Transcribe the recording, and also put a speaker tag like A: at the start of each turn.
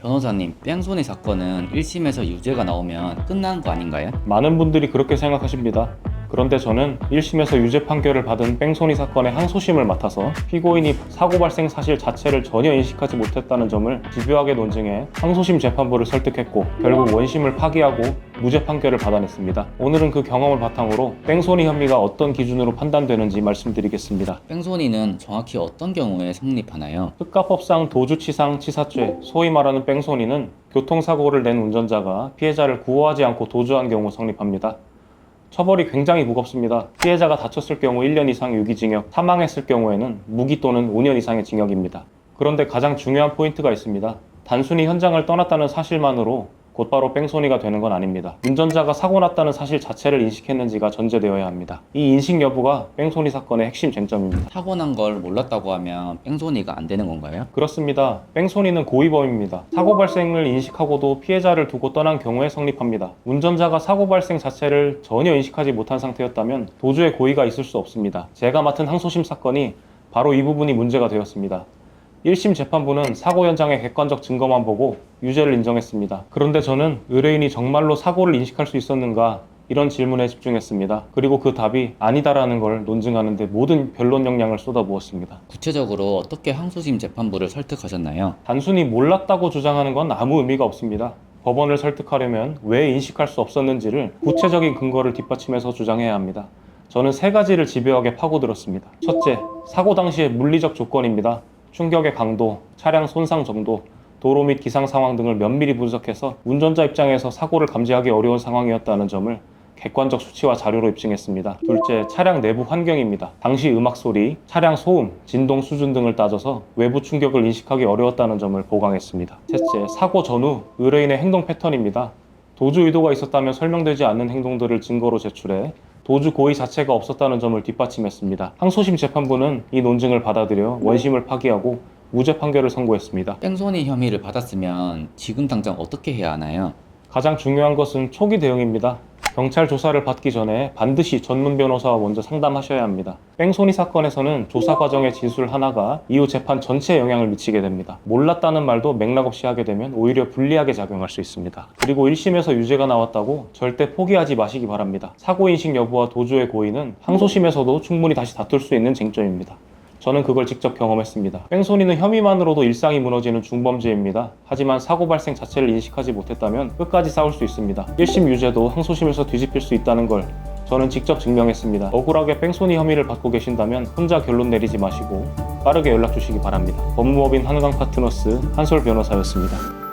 A: 변호사님, 뺑소니 사건은 1심에서 유죄가 나오면 끝나는 거 아닌가요?
B: 많은 분들이 그렇게 생각하십니다. 그런데 저는 1심에서 유죄 판결을 받은 뺑소니 사건의 항소심을 맡아서 피고인이 사고 발생 사실 자체를 전혀 인식하지 못했다는 점을 집요하게 논증해 항소심 재판부를 설득했고 결국 원심을 파기하고 무죄 판결을 받아냈습니다. 오늘은 그 경험을 바탕으로 뺑소니 혐의가 어떤 기준으로 판단되는지 말씀드리겠습니다.
A: 뺑소니는 정확히 어떤 경우에 성립하나요?
B: 특가법상 도주치상 치사죄, 소위 말하는 뺑소니는 교통사고를 낸 운전자가 피해자를 구호하지 않고 도주한 경우 성립합니다. 처벌이 굉장히 무겁습니다. 피해자가 다쳤을 경우 1년 이상 유기징역, 사망했을 경우에는 무기 또는 5년 이상의 징역입니다. 그런데 가장 중요한 포인트가 있습니다. 단순히 현장을 떠났다는 사실만으로 곧바로 뺑소니가 되는 건 아닙니다. 운전자가 사고 났다는 사실 자체를 인식했는지가 전제되어야 합니다. 이 인식 여부가 뺑소니 사건의 핵심 쟁점입니다.
A: 사고 난 걸 몰랐다고 하면 뺑소니가 안 되는 건가요?
B: 그렇습니다. 뺑소니는 고의범입니다. 사고 발생을 인식하고도 피해자를 두고 떠난 경우에 성립합니다. 운전자가 사고 발생 자체를 전혀 인식하지 못한 상태였다면 도주의 고의가 있을 수 없습니다. 제가 맡은 항소심 사건이 바로 이 부분이 문제가 되었습니다. 1심 재판부는 사고 현장의 객관적 증거만 보고 유죄를 인정했습니다. 그런데 저는 의뢰인이 정말로 사고를 인식할 수 있었는가 이런 질문에 집중했습니다. 그리고 그 답이 아니다라는 걸 논증하는 데 모든 변론 역량을 쏟아부었습니다.
A: 구체적으로 어떻게 항소심 재판부를 설득하셨나요?
B: 단순히 몰랐다고 주장하는 건 아무 의미가 없습니다. 법원을 설득하려면 왜 인식할 수 없었는지를 구체적인 근거를 뒷받침해서 주장해야 합니다. 저는 세 가지를 집요하게 파고들었습니다. 첫째, 사고 당시의 물리적 조건입니다. 충격의 강도, 차량 손상 정도, 도로 및 기상 상황 등을 면밀히 분석해서 운전자 입장에서 사고를 감지하기 어려운 상황이었다는 점을 객관적 수치와 자료로 입증했습니다. 둘째, 차량 내부 환경입니다. 당시 음악 소리, 차량 소음, 진동 수준 등을 따져서 외부 충격을 인식하기 어려웠다는 점을 보강했습니다. 셋째, 사고 전후 의뢰인의 행동 패턴입니다. 도주 의도가 있었다면 설명되지 않는 행동들을 증거로 제출해 도주 고의 자체가 없었다는 점을 뒷받침했습니다. 항소심 재판부는 이 논증을 받아들여 원심을 파기하고 무죄 판결을 선고했습니다.
A: 뺑소니 혐의를 받았으면 지금 당장 어떻게 해야 하나요?
B: 가장 중요한 것은 초기 대응입니다. 경찰 조사를 받기 전에 반드시 전문 변호사와 먼저 상담하셔야 합니다. 뺑소니 사건에서는 조사 과정의 진술 하나가 이후 재판 전체에 영향을 미치게 됩니다. 몰랐다는 말도 맥락 없이 하게 되면 오히려 불리하게 작용할 수 있습니다. 그리고 1심에서 유죄가 나왔다고 절대 포기하지 마시기 바랍니다. 사고인식 여부와 도주의 고의는 항소심에서도 충분히 다시 다툴 수 있는 쟁점입니다. 저는 그걸 직접 경험했습니다. 뺑소니는 혐의만으로도 일상이 무너지는 중범죄입니다. 하지만 사고 발생 자체를 인식하지 못했다면 끝까지 싸울 수 있습니다. 1심 유죄도 항소심에서 뒤집힐 수 있다는 걸 저는 직접 증명했습니다. 억울하게 뺑소니 혐의를 받고 계신다면 혼자 결론 내리지 마시고 빠르게 연락 주시기 바랍니다. 법무법인 한강 파트너스 한솔 변호사였습니다.